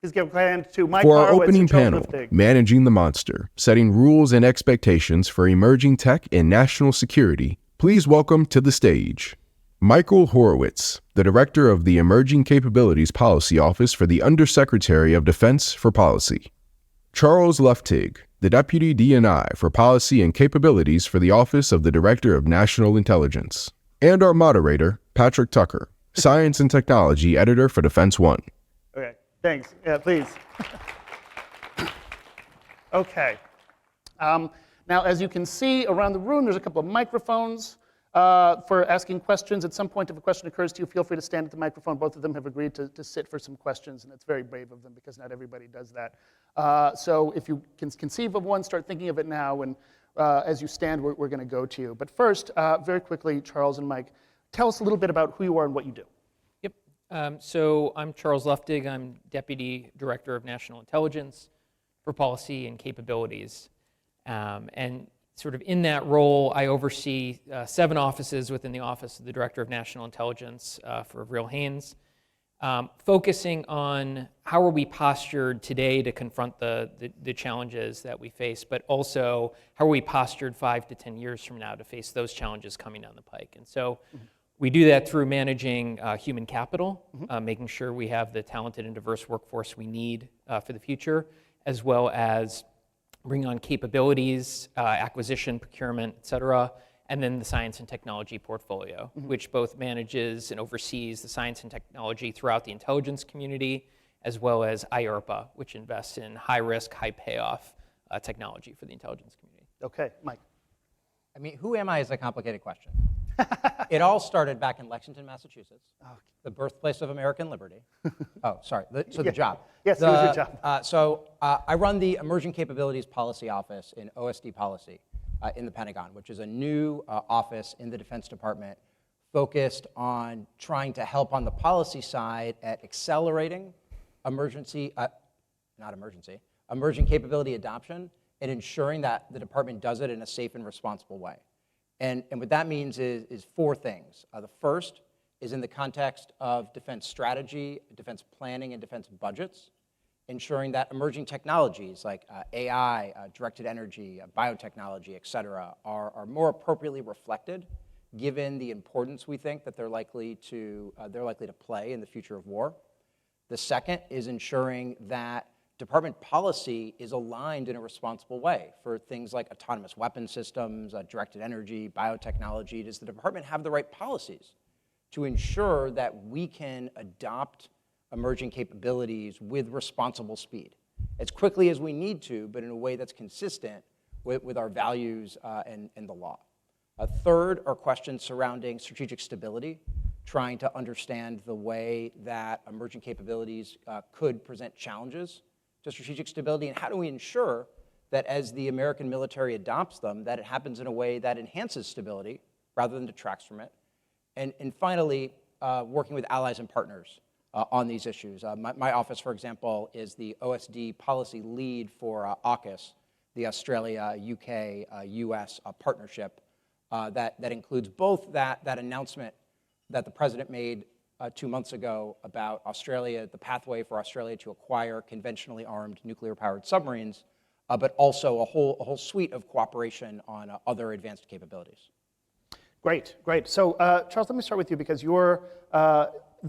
Please give a hand to Mike For our Horowitz opening and Charles panel, Liftig. Managing the Monster, Setting Rules and Expectations for Emerging Tech and National Security, please welcome to the stage Michael Horowitz, the Director of the Emerging Capabilities Policy Office for the Undersecretary of Defense for Policy; Charles Liftig, the Deputy D&I for Policy and Capabilities for the Office of the Director of National Intelligence; and our moderator, Patrick Tucker, Science and Technology Editor for Defense One. Okay, thanks. Yeah, please. Okay. Now, as you can see around the room, there's a couple of microphones for asking questions. At some point, if a question occurs to you, feel free to stand at the microphone. Both of them have agreed to sit for some questions, and it's very brave of them because not everybody does that. So if you can conceive of one, start thinking of it now, and as you stand, we're going to go to you. But first, very quickly, Charles and Mike, tell us a little bit about who you are and what you do. Yep. So I'm Charles Liftig. I'm Deputy Director of National Intelligence for Policy and Capabilities. And sort of in that role, I oversee 7 offices within the Office of the Director of National Intelligence for Real Haynes, focusing on how are we postured today to confront the challenges that we face, but also how are we postured 5 to 10 years from now to face those challenges coming down the pike. And so we do that through managing human capital, making sure we have the talented and diverse workforce we need for the future, as well as bring on capabilities, acquisition, procurement, et cetera, and then the science and technology portfolio, which both manages and oversees the science and technology throughout the intelligence community, as well as IARPA, which invests in high-risk, high-payoff technology for the intelligence community. Okay, Mike. I mean, who am I is a complicated question. It all started back in Lexington, Massachusetts, the birthplace of American liberty. Oh, sorry, the job. Yes, it was your job. I run the Emerging Capabilities Policy Office in OSD Policy in the Pentagon, which is a new office in the Defense Department focused on trying to help on the policy side at accelerating emerging capability adoption and ensuring that the department does it in a safe and responsible way. And what that means is 4 things. The first is in the context of defense strategy, defense planning, and defense budgets, ensuring that emerging technologies like AI, directed energy, biotechnology, et cetera, are more appropriately reflected given the importance we think that they're likely to play in the future of war. The second is ensuring that department policy is aligned in a responsible way for things like autonomous weapon systems, directed energy, biotechnology. Does the department have the right policies to ensure that we can adopt emerging capabilities with responsible speed, as quickly as we need to, but in a way that's consistent with our values and the law? A third are questions surrounding strategic stability, trying to understand the way that emerging capabilities could present challenges to strategic stability, and how do we ensure that as the American military adopts them, that it happens in a way that enhances stability rather than detracts from it. And finally, working with allies and partners on these issues. My office, for example, is the OSD policy lead for AUKUS, the Australia, UK, US partnership that includes both that announcement that the president made 2 months ago about Australia, the pathway for Australia to acquire conventionally armed nuclear-powered submarines, but also a whole suite of cooperation on other advanced capabilities. Great, great. So, Charles, let me start with you because you're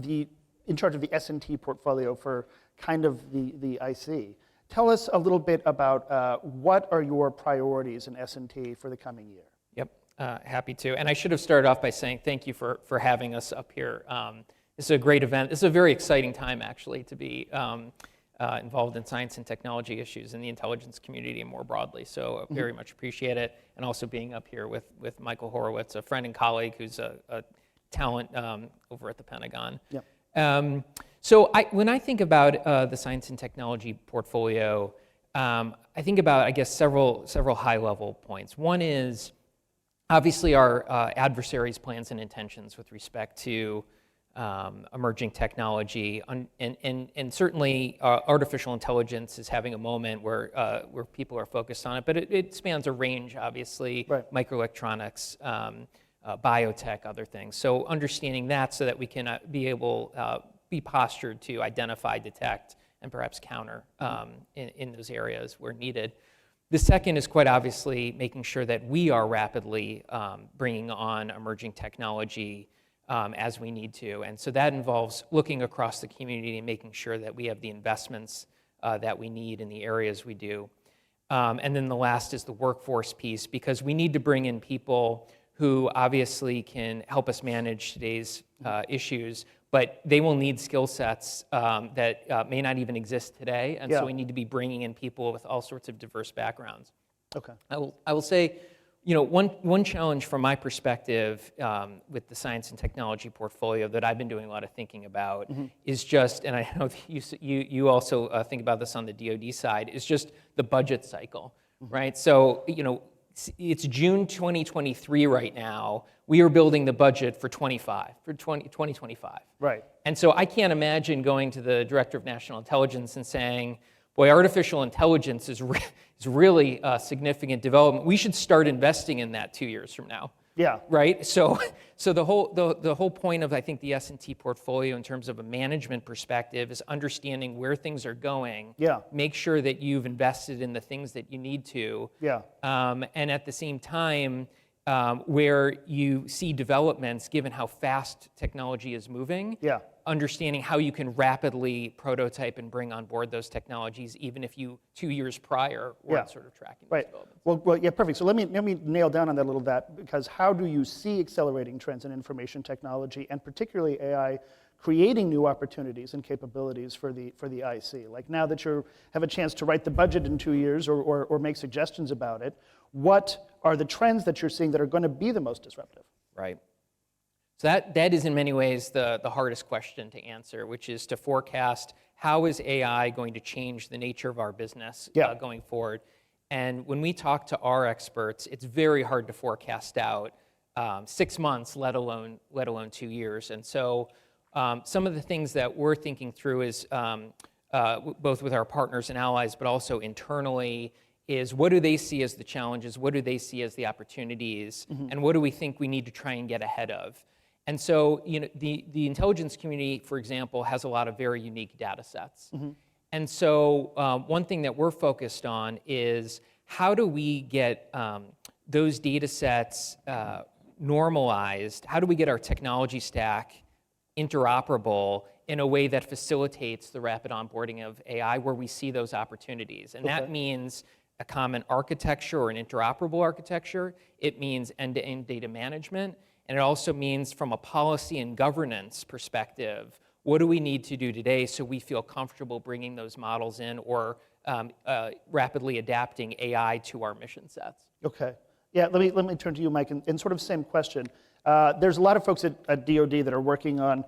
in charge of the S&T portfolio for kind of the IC. Tell us a little bit about what are your priorities in S&T for the coming year? Yep, happy to. And I should have started off by saying thank you for having us up here. This is a great event. This is a very exciting time, actually, to be involved in science and technology issues in the intelligence community and more broadly. So very much appreciate it. And also being up here with Michael Horowitz, a friend and colleague who's a talent over at the Pentagon. Yep. So when I think about the science and technology portfolio, I think about, I guess, several high-level points. One is obviously our adversaries' plans and intentions with respect to emerging technology, and certainly artificial intelligence is having a moment where people are focused on it, but it spans a range, obviously, right. Microelectronics, biotech, other things. So understanding that so that we can be postured to identify, detect, and perhaps counter in those areas where needed. The second is quite obviously making sure that we are rapidly bringing on emerging technology as we need to. And so that involves looking across the community and making sure that we have the investments that we need in the areas we do. And then the last is the workforce piece, because we need to bring in people who obviously can help us manage today's issues, but they will need skill sets that may not even exist today. And so we need to be bringing in people with all sorts of diverse backgrounds. Okay. I will say, one challenge from my perspective with the science and technology portfolio that I've been doing a lot of thinking about is just, and I know that you also think about this on the DOD side, is just the budget cycle, right? So, it's June 2023 right now. We are building the budget for 2025. Right. And so I can't imagine going to the Director of National Intelligence and saying, boy, artificial intelligence is really a significant development. We should start investing in that 2 years from now. Yeah. Right? So the whole point of, I think, the S&T portfolio in terms of a management perspective is understanding where things are going. Yeah. Make sure that you've invested in the things that you need to. Yeah. And at the same time, where you see developments, given how fast technology is moving, understanding how you can rapidly prototype and bring on board those technologies, even if you 2 years prior weren't sort of tracking those developments. Well, yeah, perfect. So let me nail down on that a little bit, because how do you see accelerating trends in information technology, and particularly AI, creating new opportunities and capabilities for the IC? Like, now that you have a chance to write the budget in 2 years or make suggestions about it, what are the trends that you're seeing that are going to be the most disruptive? Right. So that is in many ways the hardest question to answer, which is to forecast how is AI going to change the nature of our business going forward. And when we talk to our experts, it's very hard to forecast out 6 months, let alone 2 years. And so some of the things that we're thinking through is both with our partners and allies, but also internally, is what do they see as the challenges, what do they see as the opportunities, and what do we think we need to try and get ahead of? And so, the intelligence community, for example, has a lot of very unique data sets. And so one thing that we're focused on is how do we get those data sets normalized? How do we get our technology stack interoperable in a way that facilitates the rapid onboarding of AI where we see those opportunities? And that means a common architecture or an interoperable architecture. It means end-to-end data management. And it also means, from a policy and governance perspective, what do we need to do today so we feel comfortable bringing those models in or rapidly adapting AI to our mission sets? Okay. Yeah, let me turn to you, Mike, and sort of same question. There's a lot of folks at DOD that are working on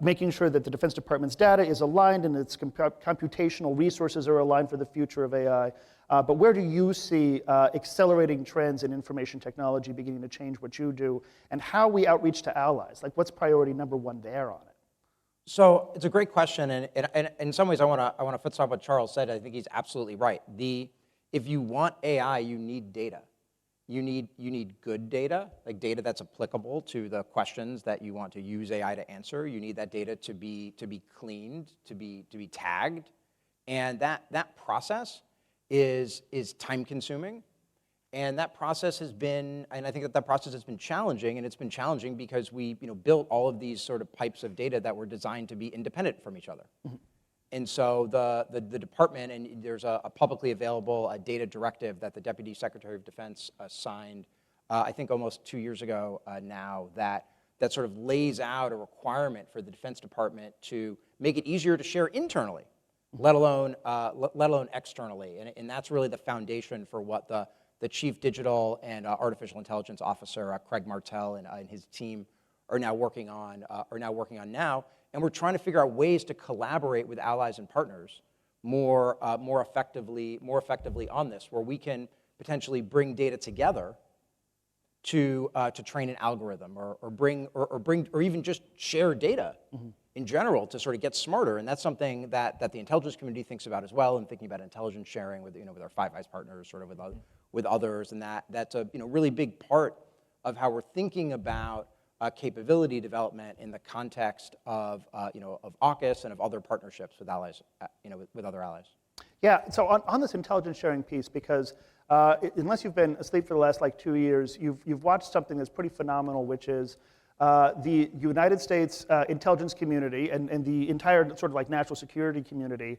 making sure that the Defense Department's data is aligned and its computational resources are aligned for the future of AI. But where do you see accelerating trends in information technology beginning to change what you do, and how we outreach to allies? Like, what's priority number one there on it? So it's a great question, and in some ways I want to foot off what Charles said. I think he's absolutely right. If you want AI, you need data. You need good data, like data that's applicable to the questions that you want to use AI to answer. You need that data to be cleaned, to be tagged, and that process is time consuming, and that process has been, and I think that process has been challenging, and it's been challenging because we built all of these sort of pipes of data that were designed to be independent from each other. And so the department, and there's a publicly available data directive that the Deputy Secretary of Defense signed, I think almost 2 years ago now, that sort of lays out a requirement for the Defense Department to make it easier to share internally, let alone externally. And that's really the foundation for what the Chief Digital and Artificial Intelligence Officer, Craig Martell, and his team are now working on now. And we're trying to figure out ways to collaborate with allies and partners more effectively on this, where we can potentially bring data together to train an algorithm, or even just share data in general to sort of get smarter. And that's something that the intelligence community thinks about as well, and thinking about intelligence sharing with with our Five Eyes partners, sort of with others, and that's a really big part of how we're thinking about capability development in the context of, of AUKUS and of other partnerships with allies, with other allies. Yeah, so on this intelligence sharing piece, because unless you've been asleep for the last 2 years, you've watched something that's pretty phenomenal, which is the United States intelligence community and the entire sort of national security community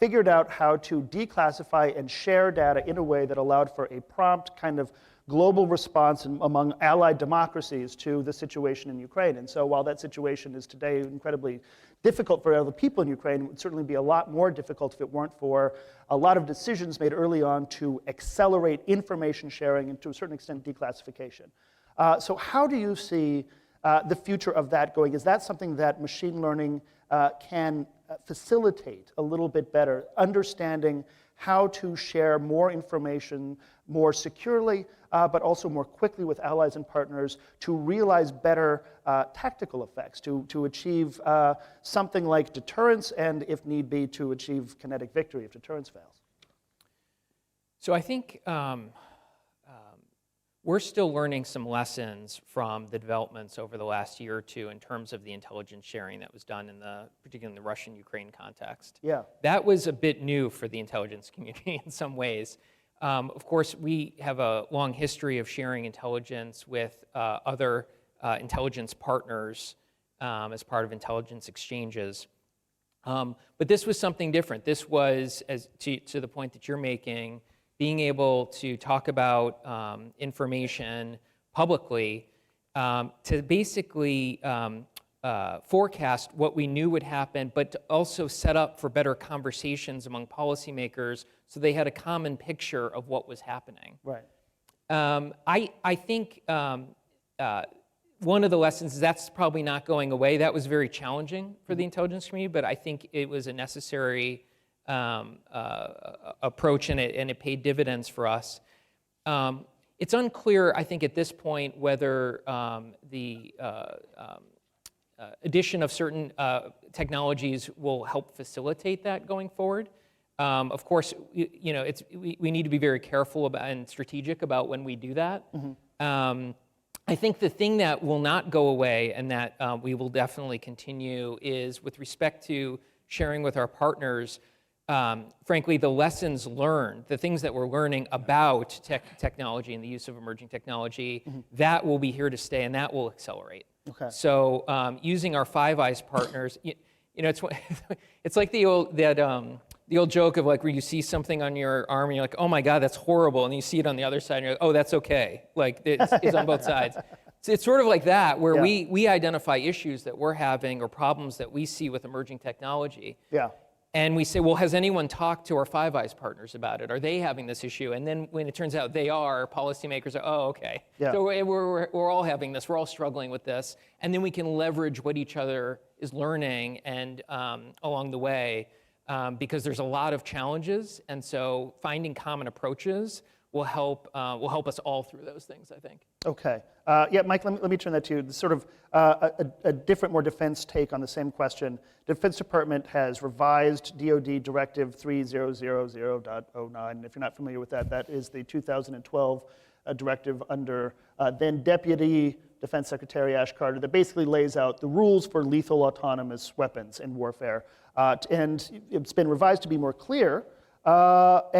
figured out how to declassify and share data in a way that allowed for a prompt kind of global response among allied democracies to the situation in Ukraine. And so while that situation is today incredibly difficult for other people in Ukraine, it would certainly be a lot more difficult if it weren't for a lot of decisions made early on to accelerate information sharing and to a certain extent declassification. So how do you see the future of that going? Is that something that machine learning can facilitate a little bit better, understanding how to share more information more securely, but also more quickly with allies and partners to realize better tactical effects, to achieve something like deterrence and, if need be, to achieve kinetic victory if deterrence fails? So I think we're still learning some lessons from the developments over the last year or two in terms of the intelligence sharing that was done particularly in the Russian-Ukraine context. Yeah. That was a bit new for the intelligence community in some ways. Of course, we have a long history of sharing intelligence with other intelligence partners as part of intelligence exchanges. But this was something different. This was, to the point that you're making, being able to talk about information publicly to basically forecast what we knew would happen, but to also set up for better conversations among policymakers so they had a common picture of what was happening. Right. I think one of the lessons is that's probably not going away. That was very challenging for the intelligence community, but I think it was a necessary approach, and it paid dividends for us. It's unclear, I think, at this point whether the addition of certain technologies will help facilitate that going forward. Of course, we need to be very careful about and strategic about when we do that. Mm-hmm. I think the thing that will not go away and that we will definitely continue is with respect to sharing with our partners. Frankly, the lessons learned, the things that we're learning about technology and the use of emerging technology, mm-hmm. that will be here to stay, and that will accelerate. Okay. So using our Five Eyes partners, it's like the old joke of where you see something on your arm and you're like, oh my God, that's horrible, and you see it on the other side and you're like, oh, that's okay. It's on both sides. So it's sort of like that, where we identify issues that we're having or problems that we see with emerging technology. Yeah. And we say, well, has anyone talked to our Five Eyes partners about it? Are they having this issue? And then when it turns out they are, policymakers are, oh, okay. Yeah. So we're all having this. We're all struggling with this. And then we can leverage what each other is learning and along the way, because there's a lot of challenges. And so finding common approaches will help us all through those things, I think. Okay. Yeah, Mike, let me turn that to you. Sort of a different, more defense take on the same question. The Defense Department has revised DOD Directive 3000.09. If you're not familiar with that, that is the 2012 directive under then Deputy Defense Secretary Ash Carter that basically lays out the rules for lethal autonomous weapons in warfare. And it's been revised to be more clear, but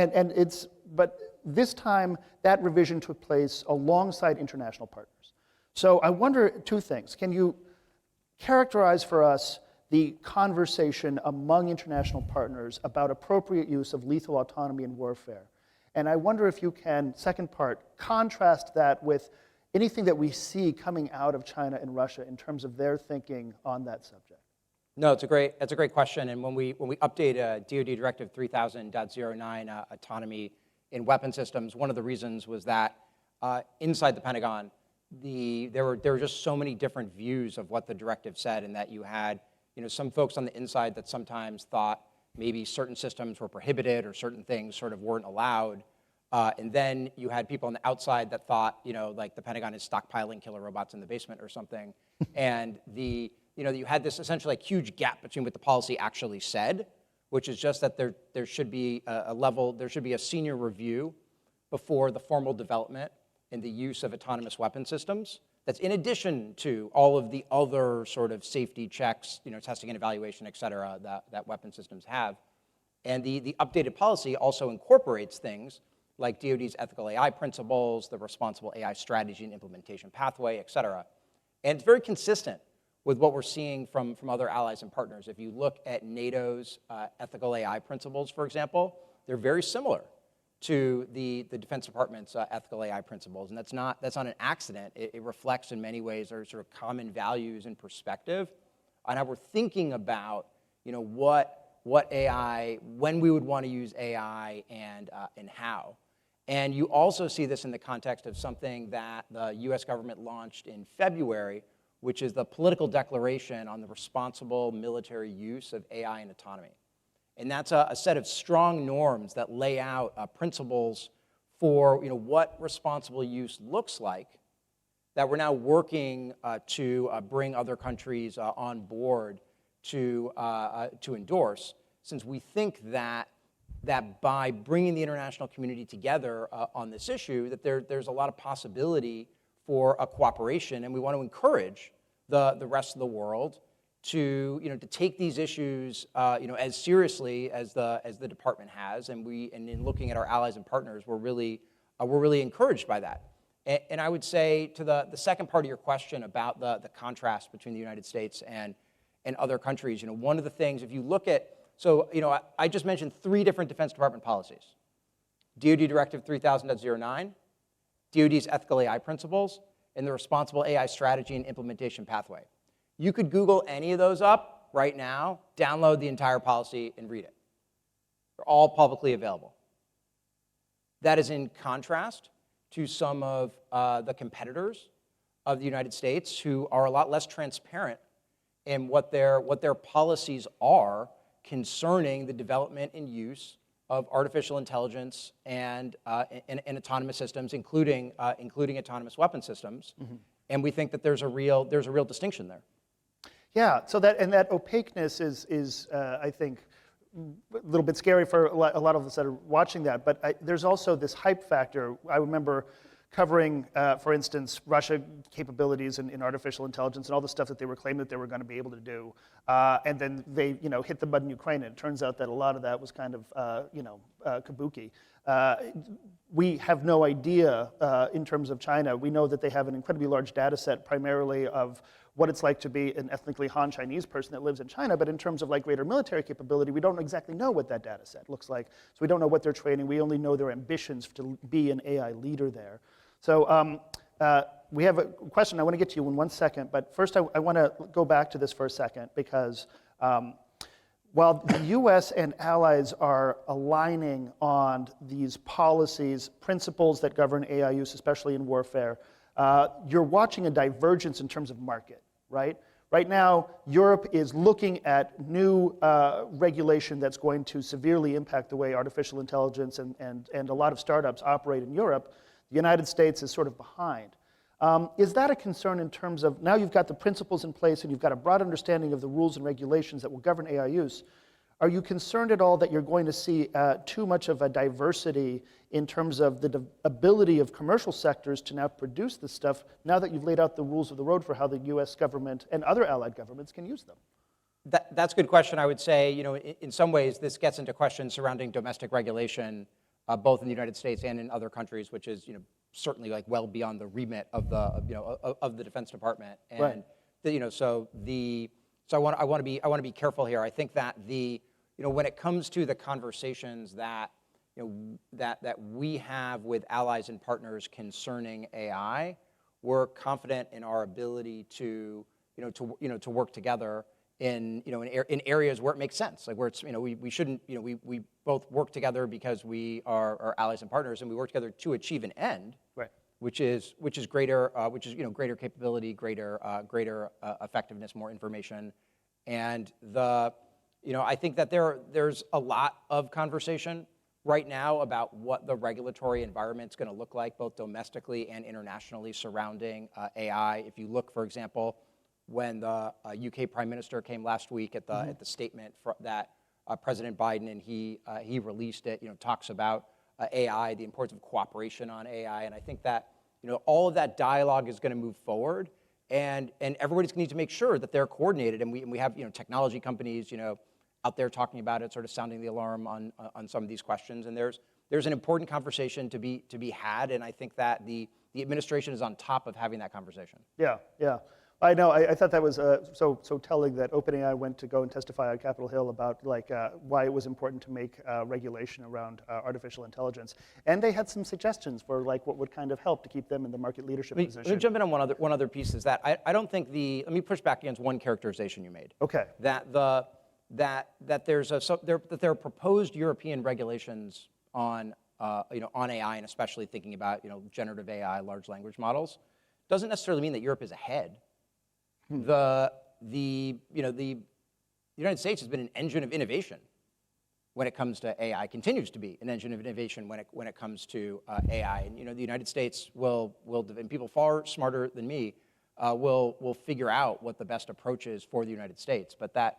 this time, that revision took place alongside international partners. So I wonder two things. Can you characterize for us the conversation among international partners about appropriate use of lethal autonomy in warfare? And I wonder if you can, second part, contrast that with anything that we see coming out of China and Russia in terms of their thinking on that subject. No, it's a great question. And when we update DoD Directive 3000.09 autonomy in weapon systems, one of the reasons was that inside the Pentagon, there were just so many different views of what the directive said, and that you had some folks on the inside that sometimes thought maybe certain systems were prohibited or certain things sort of weren't allowed, and then you had people on the outside that thought like the Pentagon is stockpiling killer robots in the basement or something, and you had this essentially huge gap between what the policy actually said, which is just that there should be a senior review before the formal development and the use of autonomous weapon systems that's in addition to all of the other sort of safety checks, testing and evaluation, et cetera, that weapon systems have. And the updated policy also incorporates things like DOD's ethical AI principles, the responsible AI strategy and implementation pathway, et cetera. And it's very consistent with what we're seeing from other allies and partners. If you look at NATO's ethical AI principles, for example, they're very similar to the Defense Department's ethical AI principles. And that's not an accident. It reflects in many ways our sort of common values and perspective on how we're thinking about what AI, when we would want to use AI, and how. And you also see this in the context of something that the US government launched in February, which is the political declaration on the responsible military use of AI and autonomy. And that's a set of strong norms that lay out principles for what responsible use looks like, that we're now working to bring other countries on board to endorse, since we think that by bringing the international community together on this issue, that there's a lot of possibility for a cooperation, and we want to encourage the rest of the world to take these issues as seriously as the department has, and in looking at our allies and partners, we're really encouraged by that. And I would say to the second part of your question about the contrast between the United States and other countries, one of the things, if you look at, I just mentioned 3 different Defense Department policies: DoD Directive 3000.09, DoD's ethical AI principles, and the responsible AI strategy and implementation pathway. You could Google any of those up right now, download the entire policy, and read it. They're all publicly available. That is in contrast to some of the competitors of the United States who are a lot less transparent in what their policies are concerning the development and use of artificial intelligence and autonomous systems, including autonomous weapon systems. Mm-hmm. And we think that there's a real distinction there. Yeah, so that opaqueness is I think, a little bit scary for a lot of us that are watching that, but there's also this hype factor. I remember covering, for instance, Russia capabilities in artificial intelligence and all the stuff that they were claiming that they were going to be able to do, and then they hit the mud in Ukraine, and it turns out that a lot of that was kind of kabuki. We have no idea in terms of China. We know that they have an incredibly large data set, primarily of what it's like to be an ethnically Han Chinese person that lives in China, but in terms of greater military capability, we don't exactly know what that data set looks like. So we don't know what they're training. We only know their ambitions to be an AI leader there. So we have a question I want to get to you in 1 second, but first I want to go back to this for a second, because while the US and allies are aligning on these policies, principles that govern AI use, especially in warfare, you're watching a divergence in terms of market, right? Right now, Europe is looking at new regulation that's going to severely impact the way artificial intelligence and a lot of startups operate in Europe. The United States is sort of behind. Is that a concern in terms of, now you've got the principles in place and you've got a broad understanding of the rules and regulations that will govern AI use, are you concerned at all that you're going to see too much of a diversity in terms of the ability of commercial sectors to now produce this stuff, now that you've laid out the rules of the road for how the US government and other allied governments can use them? That's a good question. I would say, in some ways, this gets into questions surrounding domestic regulation, both in the United States and in other countries, which is, certainly well beyond the remit of the Defense Department. And right. So I want to be careful here. I think that when it comes to the conversations that we have with allies and partners concerning AI, we're confident in our ability to work together in areas where it makes sense, where it's we shouldn't we both work together because we are allies and partners, and we work together to achieve an end, right? Which is greater greater capability, greater effectiveness, more information, and I think that there's a lot of conversation right now about what the regulatory environment's going to look like, both domestically and internationally, surrounding AI. If you look, for example, when the UK Prime Minister came last week at the statement that President Biden and he released, it talks about AI, the importance of cooperation on AI, and I think that all of that dialogue is going to move forward, and everybody's going to need to make sure that they're coordinated. And we have technology companies out there talking about it, sort of sounding the alarm on some of these questions. And there's an important conversation to be had, and I think that the administration is on top of having that conversation. Yeah, yeah. I know. I thought that was so telling that OpenAI went to go and testify on Capitol Hill about why it was important to make regulation around artificial intelligence, and they had some suggestions for what would kind of help to keep them in the market leadership position. Let me jump in on one other piece. Is that I don't think let me push back against one characterization you made. Okay. That there are proposed European regulations on on AI, and especially thinking about generative AI, large language models, doesn't necessarily mean that Europe is ahead. The United States has been an engine of innovation when it comes to AI, continues to be an engine of innovation when it comes to AI. And the United States will and people far smarter than me will figure out what the best approach is for the United States. But that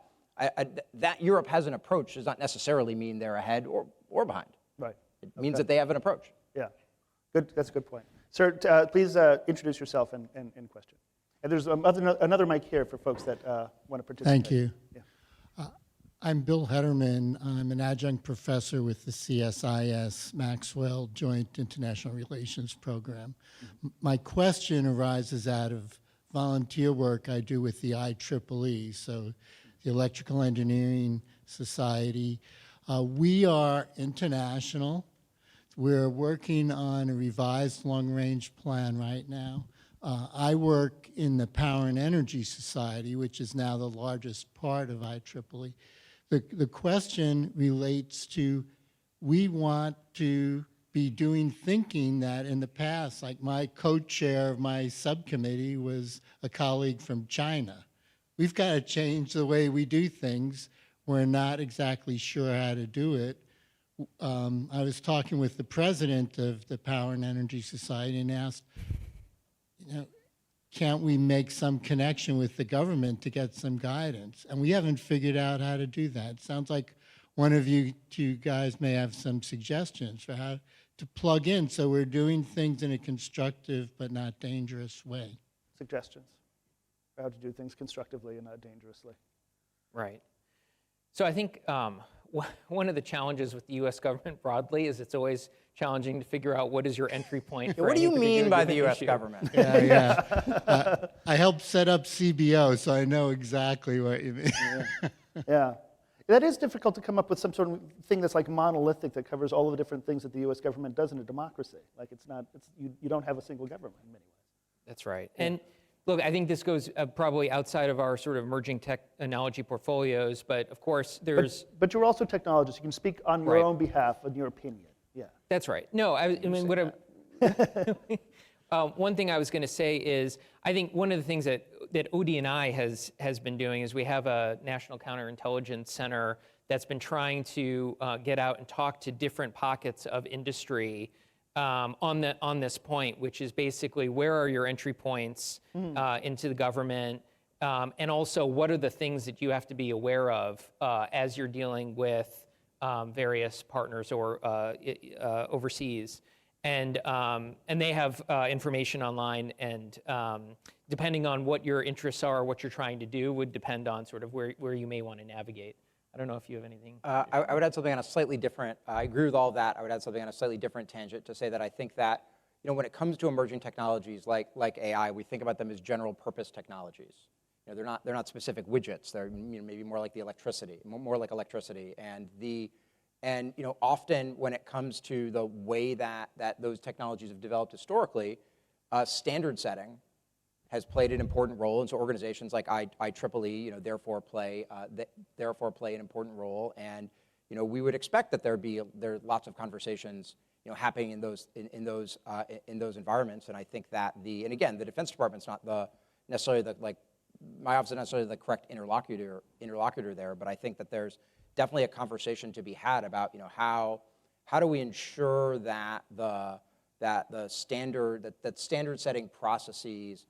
Europe has an approach does not necessarily mean they're ahead or behind. Right. It means that they have an approach. Yeah. Good. That's a good point. Sir, please introduce yourself and question. And there's another mic here for folks that want to participate. Thank you. Yeah. I'm Bill Hederman. I'm an adjunct professor with the CSIS Maxwell Joint International Relations Program. My question arises out of volunteer work I do with the IEEE, so the Electrical Engineering Society. We are international. We're working on a revised long-range plan right now. I work in the Power and Energy Society, which is now the largest part of IEEE. The question relates to, we want to be doing thinking that in the past, like my co-chair of my subcommittee was a colleague from China. We've got to change the way we do things. We're not exactly sure how to do it. I was talking with the president of the Power and Energy Society and asked, can't we make some connection with the government to get some guidance? And we haven't figured out how to do that. It sounds like one of you two guys may have some suggestions for how to plug in so we're doing things in a constructive but not dangerous way. Suggestions for how to do things constructively and not dangerously. Right. So I think one of the challenges with the U.S. government broadly is it's always challenging to figure out what is your entry point. For What do you any mean by particular the given U.S. issue. government? Yeah. I helped set up CBO, so I know exactly what you mean. Yeah. That is difficult to come up with some sort of thing that's monolithic that covers all of the different things that the U.S. government does in a democracy. You don't have a single government in many ways. That's right. Yeah. And look, I think this goes probably outside of our sort of emerging technology portfolios, but of course there's... But you're also technologists. You can speak on your own behalf, in your opinion. Yeah. That's right. No, I mean, one thing I was going to say is, I think one of the things that ODNI has been doing is we have a National Counterintelligence Center that's been trying to get out and talk to different pockets of industry on this point, which is basically where are your entry points into the government, and also what are the things that you have to be aware of as you're dealing with various partners or overseas. And they have information online, and depending on what your interests are, what you're trying to do, would depend on sort of where you may want to navigate. I don't know if you have anything. I would add something on a slightly different, I agree with all of that. I would add something on a slightly different tangent to say that I think that, when it comes to emerging technologies like AI, we think about them as general purpose technologies. They're not specific widgets. They're maybe more like electricity. And often when it comes to the way that those technologies have developed historically, standard setting has played an important role, and so organizations like IEEE, therefore play an important role. And we would expect that there are lots of conversations happening in those environments. And I think that and again, the Defense Department's not necessarily my office is not necessarily the correct interlocutor there, but I think that there's definitely a conversation to be had about how do we ensure that the standard setting processes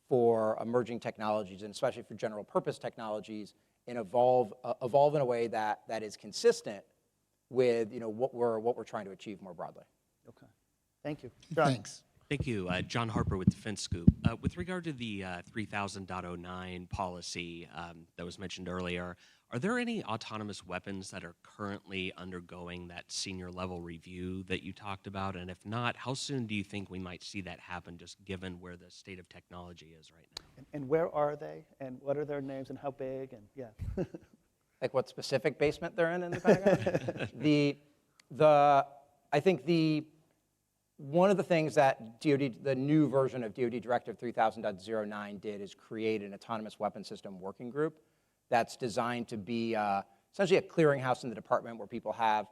for emerging technologies, and especially for general purpose technologies, and evolve in a way that is consistent with what we're trying to achieve more broadly. Okay, thank you. John. Thanks. Thank you. John Harper with Defense Scoop. With regard to the 3000.09 policy that was mentioned earlier, are there any autonomous weapons that are currently undergoing that senior level review that you talked about? And if not, how soon do you think we might see that happen, just given where the state of technology is right now? And where are they? And what are their names and how big? And yeah. Like what specific basement they're in the Pentagon? I think one of the things that the new version of DOD Directive 3000.09 did is create an autonomous weapon system working group that's designed to be essentially a clearinghouse in the department where people have,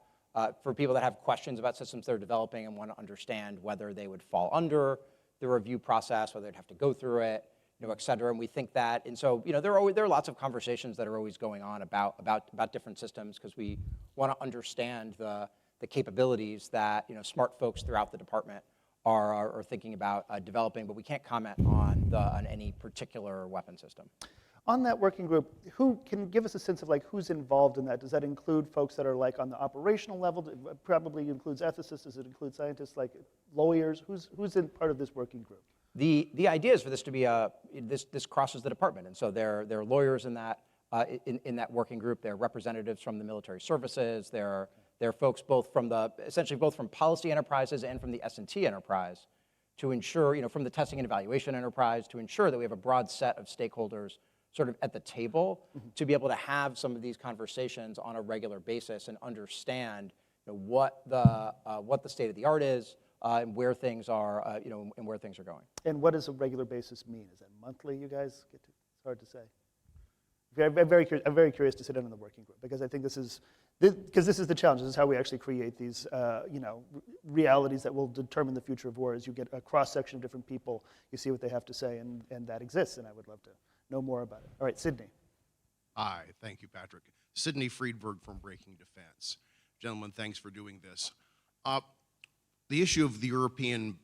for people that have questions about systems they're developing and want to understand whether they would fall under the review process, whether they'd have to go through it, et cetera. And we think that, and so, there are lots of conversations that are always going on about different systems because we want to understand the capabilities that smart folks throughout the department are thinking about developing, but we can't comment on any particular weapon system. On that working group, who can give us a sense of who's involved in that? Does that include folks that are on the operational level? It probably includes ethicists. Does it include scientists, lawyers? Who's in part of this working group? The idea is for this to be this crosses the department, and so there are lawyers in that working group. There are representatives from the military services. There are folks essentially both from policy enterprises and from the S&T enterprise to ensure, from the testing and evaluation enterprise, to ensure that we have a broad set of stakeholders sort of at the table to be able to have some of these conversations on a regular basis and understand what the state of the art is and where things are, and where things are going. And what does a regular basis mean? Is that monthly? You guys get to? It's hard to say. I'm very curious to sit in on the working group because I think this is the challenge. This is how we actually create these realities that will determine the future of war. As you get a cross section of different people, you see what they have to say, and that exists. And I would love to know more about it. All right, Sydney. Hi, thank you, Patrick. Sydney Friedberg from Breaking Defense. Gentlemen, thanks for doing this. The issue of the European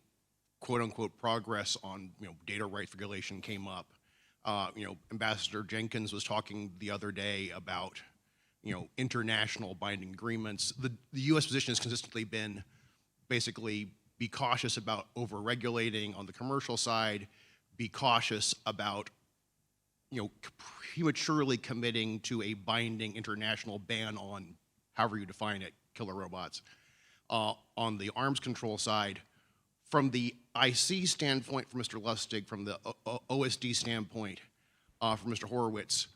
quote-unquote progress on data rights regulation came up. Ambassador Jenkins was talking the other day about international binding agreements. The U.S. position has consistently been basically be cautious about over-regulating on the commercial side, be cautious about prematurely committing to a binding international ban on, however you define it, killer robots. On the arms control side, from the IC standpoint from Mr. Lustig, from the OSD standpoint from Mr. Horowitz,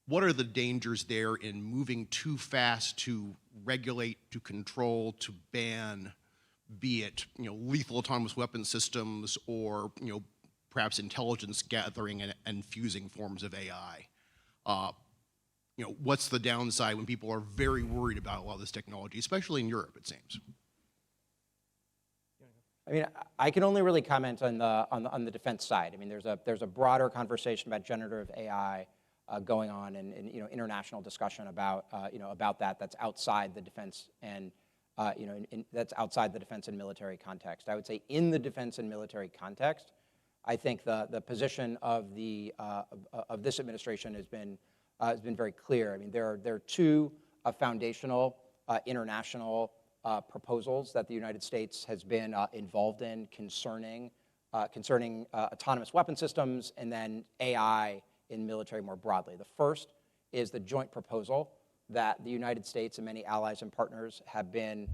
what are the dangers there in moving too fast to regulate, to control, to ban, be it lethal autonomous weapon systems or perhaps intelligence gathering and fusing forms of AI? What's the downside when people are very worried about a lot of this technology, especially in Europe, it seems? I mean, I can only really comment on the defense side. I mean, there's a broader conversation about generative AI going on, and international discussion about that. That's outside the defense and that's outside the defense and military context. I would say in the defense and military context, I think the position of this administration has been very clear. I mean, there are two foundational international proposals that the United States has been involved in concerning autonomous weapon systems and then AI in military more broadly. The first is the joint proposal that the United States and many allies and partners have been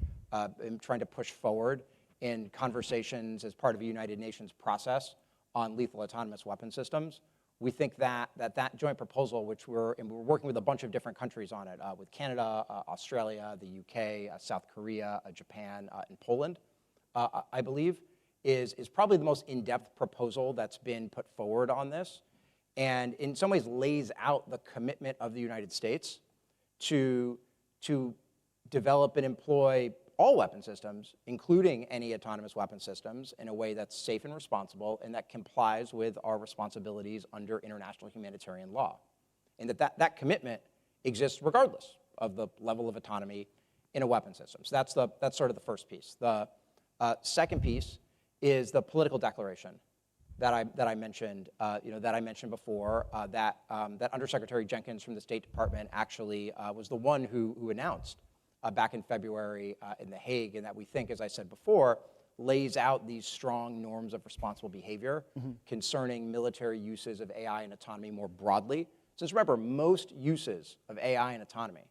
trying to push forward in conversations as part of a United Nations process on lethal autonomous weapon systems. We think that joint proposal, which we're working with a bunch of different countries on it, with Canada, Australia, the UK, South Korea, Japan, and Poland, I believe, is probably the most in-depth proposal that's been put forward on this, and in some ways lays out the commitment of the United States to develop and employ all weapon systems, including any autonomous weapon systems, in a way that's safe and responsible and that complies with our responsibilities under international humanitarian law. And that commitment exists regardless of the level of autonomy in a weapon system. So that's sort of the first piece. The second piece is the political declaration that I mentioned before. That Undersecretary Jenkins from the State Department actually was the one who announced back in February in The Hague, and that we think, as I said before, lays out these strong norms of responsible behavior concerning military uses of AI and autonomy more broadly. Since remember, most uses of AI and autonomy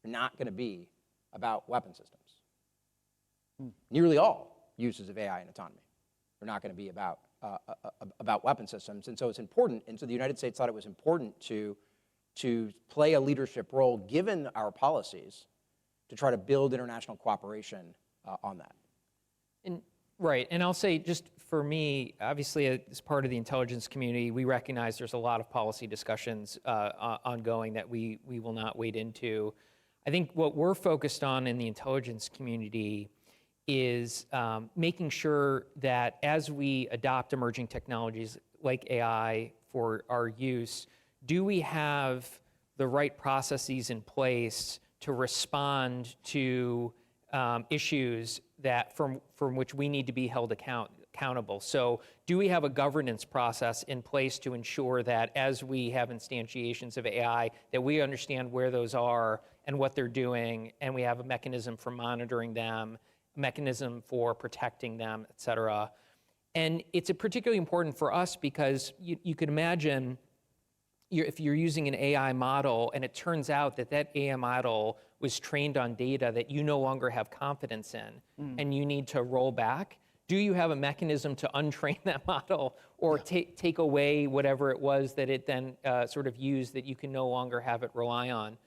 are not going to be about weapon systems. Nearly all uses of AI and autonomy are not going to be about weapon systems. And so it's important, and so the United States thought it was important to play a leadership role, given our policies, to try to build international cooperation on that. Right, and I'll say, just for me, obviously as part of the intelligence community, we recognize there's a lot of policy discussions ongoing that we will not wade into. I think what we're focused on in the intelligence community is making sure that as we adopt emerging technologies like AI for our use, do we have the right processes in place to respond to issues that from which we need to be held accountable? So do we have a governance process in place to ensure that as we have instantiations of AI, that we understand where those are and what they're doing, and we have a mechanism for monitoring them, a mechanism for protecting them, et cetera. And it's particularly important for us because you can imagine if you're using an AI model and it turns out that that AI model was trained on data that you no longer have confidence in and you need to roll back, do you have a mechanism to untrain that model or take away whatever it was that it then sort of used that you can no longer have it rely on?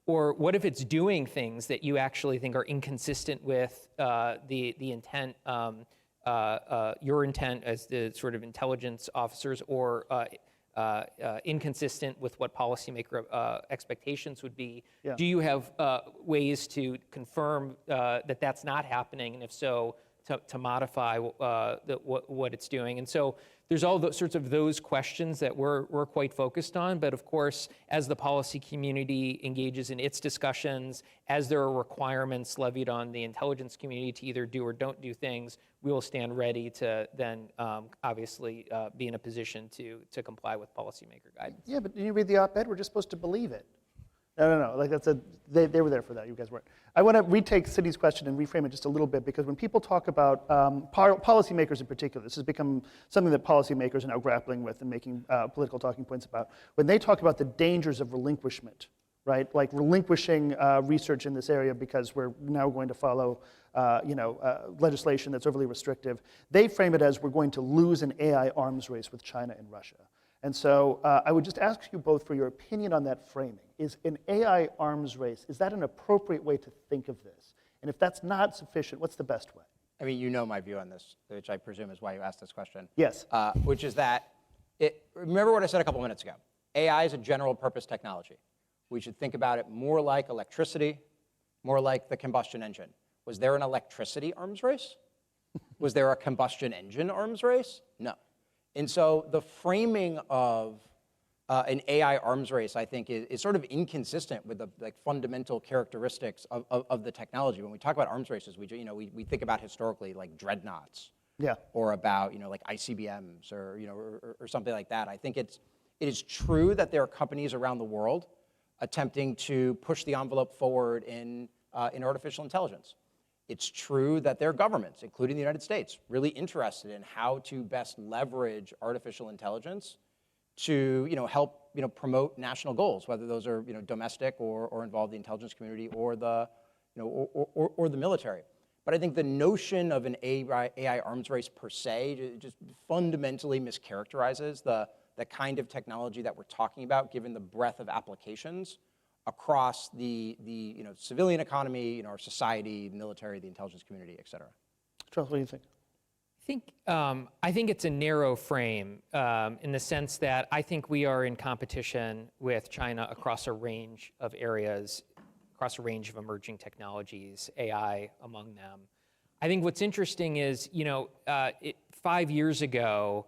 Or what if it's doing things that you actually think are inconsistent with the intent, your intent as the sort of intelligence officers, or inconsistent with what policymaker expectations would be? Yeah. Do you have ways to confirm that that's not happening, and if so, to modify what it's doing? And so there's all sorts of those questions that we're quite focused on. But of course, as the policy community engages in its discussions, as there are requirements levied on the intelligence community to either do or don't do things, we will stand ready to then obviously be in a position to comply with policymaker guidance. Yeah, but you read the op-ed, we're just supposed to believe it. No. Like they were there for that. You guys weren't. I want to retake Sidney's question and reframe it just a little bit, because when people talk about policymakers in particular, this has become something that policymakers are now grappling with and making political talking points about. When they talk about the dangers of relinquishment, right? Like relinquishing research in this area because we're now going to follow legislation that's overly restrictive. They frame it as we're going to lose an AI arms race with China and Russia. And so I would just ask you both for your opinion on that framing. Is an AI arms race, is that an appropriate way to think of this? And if that's not sufficient, what's the best way? I mean, you know my view on this, which I presume is why you asked this question. Yes. Which is that, remember what I said a couple minutes ago. AI is a general purpose technology. We should think about it more like electricity, more like the combustion engine. Was there an electricity arms race? Was there a combustion engine arms race? No. And so the framing of an AI arms race, I think, is sort of inconsistent with the fundamental characteristics of the technology. When we talk about arms races, we think about historically like dreadnoughts, or about like ICBMs or something like that. I think it is true that there are companies around the world attempting to push the envelope forward in artificial intelligence. It's true that there are governments, including the United States, really interested in how to best leverage artificial intelligence to help promote national goals, whether those are domestic or involve the intelligence community or the or the military. But I think the notion of an AI arms race per se just fundamentally mischaracterizes the kind of technology that we're talking about, given the breadth of applications across the civilian economy, our society, the military, the intelligence community, et cetera. Charles, what do you think? I think it's a narrow frame in the sense that I think we are in competition with China across a range of areas, across a range of emerging technologies, AI among them. I think what's interesting is, 5 years ago,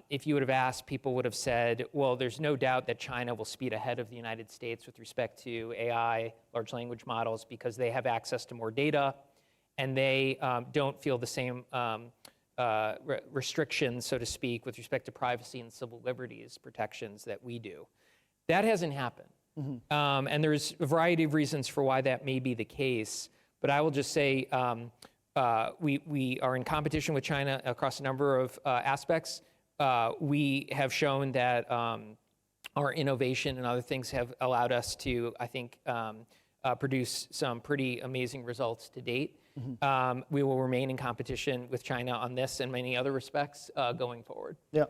if you would have asked, people would have said, well, there's no doubt that China will speed ahead of the United States with respect to AI, large language models, because they have access to more data and they don't feel the same restrictions, so to speak, with respect to privacy and civil liberties protections that we do. That hasn't happened. And there's a variety of reasons for why that may be the case. But I will just say, we are in competition with China across a number of aspects. We have shown that our innovation and other things have allowed us to, I think, produce some pretty amazing results to date. We will remain in competition with China on this and many other respects going forward. Yeah.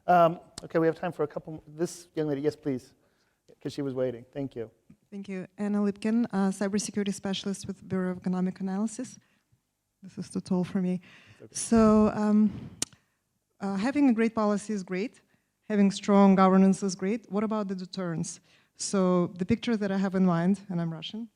Okay, we have time for a couple. This young lady, yes, please, because she was waiting. Thank you. Thank you. Anna Lipkin, cybersecurity specialist with Bureau of Economic Analysis. This is too tall for me. Okay. So having a great policy is great. Having strong governance is great. What about the deterrence? So the picture that I have in mind, and I'm Russian,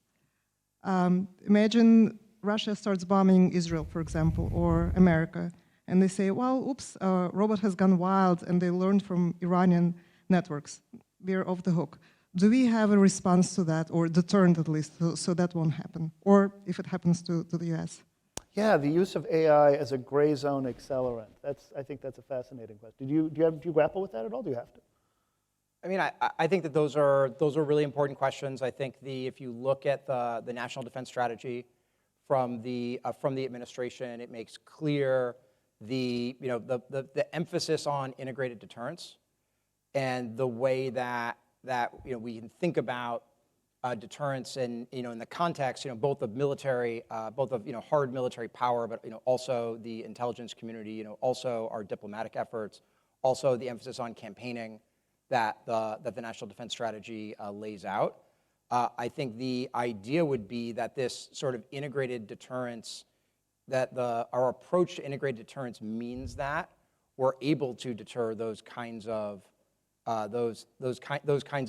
imagine Russia starts bombing Israel, for example, or America, and they say, well, oops, a robot has gone wild, and they learned from Iranian networks. We're off the hook. Do we have a response to that, or deterrent at least, so that won't happen? Or if it happens to the US? Yeah, the use of AI as a gray zone accelerant. I think that's a fascinating question. Do you grapple with that at all? Do you have to? I mean, I think that those are really important questions. I think if you look at the national defense strategy from the administration, it makes clear the emphasis on integrated deterrence and the way that we can think about deterrence and in the context both of military, both of hard military power, but also the intelligence community, also our diplomatic efforts, also the emphasis on campaigning that the national defense strategy lays out. I think the idea would be that this sort of integrated deterrence, that our approach to integrated deterrence means that we're able to deter those kinds of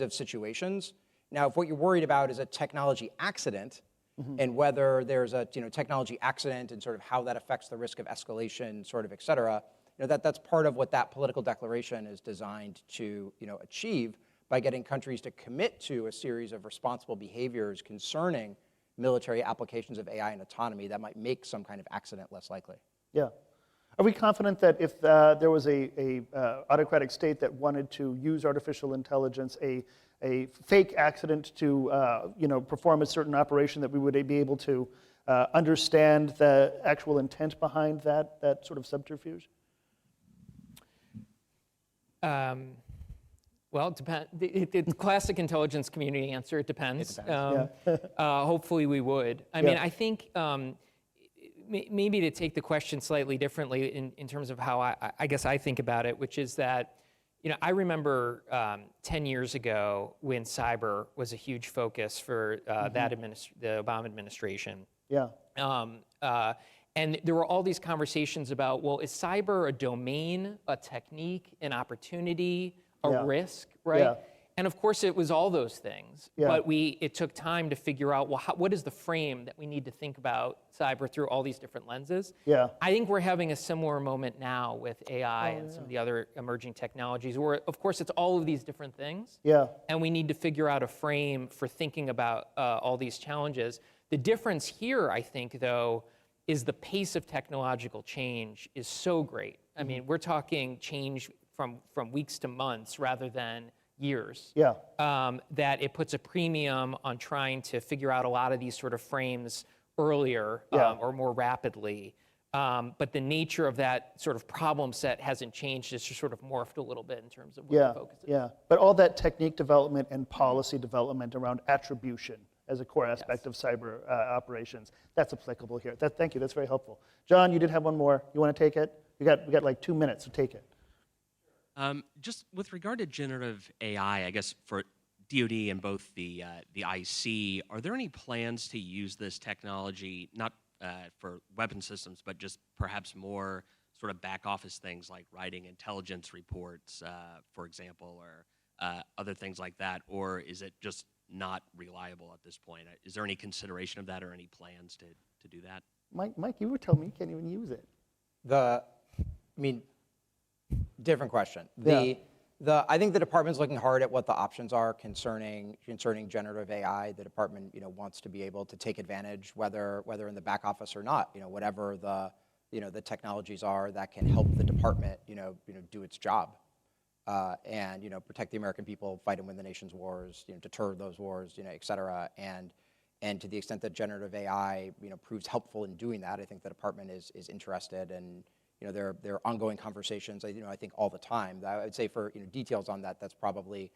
situations. Now, if what you're worried about is a technology accident, and whether there's a technology accident and sort of how that affects the risk of escalation, sort of, et cetera, that's part of what that political declaration is designed to achieve by getting countries to commit to a series of responsible behaviors concerning military applications of AI and autonomy that might make some kind of accident less likely. Yeah. Are we confident that if there was a autocratic state that wanted to use artificial intelligence, a fake accident to perform a certain operation, that we would be able to understand the actual intent behind that sort of subterfuge? Well, it depends. The classic intelligence community answer, it depends. Hopefully we would. I mean, I think maybe to take the question slightly differently in terms of how I guess I think about it, which is that, I remember 10 years ago when cyber was a huge focus for the Obama administration. Yeah. And there were all these conversations about, well, is cyber a domain, a technique, an opportunity, a risk, right? Yeah. And of course, it was all those things. Yeah. But it took time to figure out, well, what is the frame that we need to think about cyber through all these different lenses? Yeah. I think we're having a similar moment now with AI and some of the other emerging technologies, where, of course, it's all of these different things. Yeah. And we need to figure out a frame for thinking about all these challenges. The difference here, I think, though, is the pace of technological change is so great. I mean, we're talking change from weeks to months rather than years. Yeah. That it puts a premium on trying to figure out a lot of these sort of frames earlier or more rapidly. But the nature of that sort of problem set hasn't changed. It's just sort of morphed a little bit in terms of what the focus is. Yeah. But all that technique development and policy development around attribution as a core aspect of cyber operations, that's applicable here. Thank you. That's very helpful. John, you did have one more. You want to take it? We got like 2 minutes, so take it. Just with regard to generative AI, I guess for DOD and both the IC, are there any plans to use this technology, not for weapon systems, but just perhaps more sort of back office things like writing intelligence reports, for example, or other things like that? Or is it just not reliable at this point? Is there any consideration of that or any plans to do that? Mike, you were telling me you can't even use it. Different question. I think the department's looking hard at what the options are concerning generative AI. The department, wants to be able to take advantage, whether in the back office or not. Whatever the technologies are that can help the department, do its job, and protect the American people, fight and win the nation's wars, deter those wars, et cetera. And And to the extent that generative AI, proves helpful in doing that, I think the department is interested, and there are ongoing conversations. I think all the time. I would say for details on that, that's probably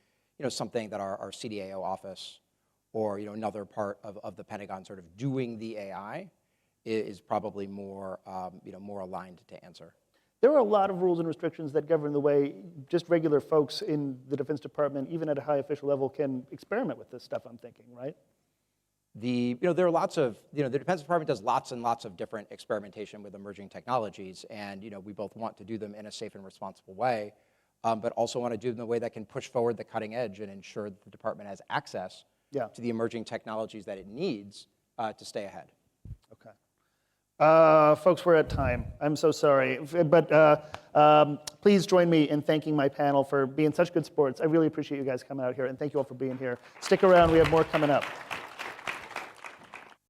something that our CDAO office or another part of the Pentagon sort of doing the AI is probably more more aligned to answer. There are a lot of rules and restrictions that govern the way just regular folks in the Defense Department, even at a high official level, can experiment with this stuff, I'm thinking, right? There are lots of, the Defense Department does lots and lots of different experimentation with emerging technologies, and we both want to do them in a safe and responsible way, but also want to do them in a way that can push forward the cutting edge and ensure that the department has access to the emerging technologies that it needs to stay ahead. Okay. Folks, we're at time. I'm so sorry. But please join me in thanking my panel for being such good sports. I really appreciate you guys coming out here, and thank you all for being here. Stick around. We have more coming up.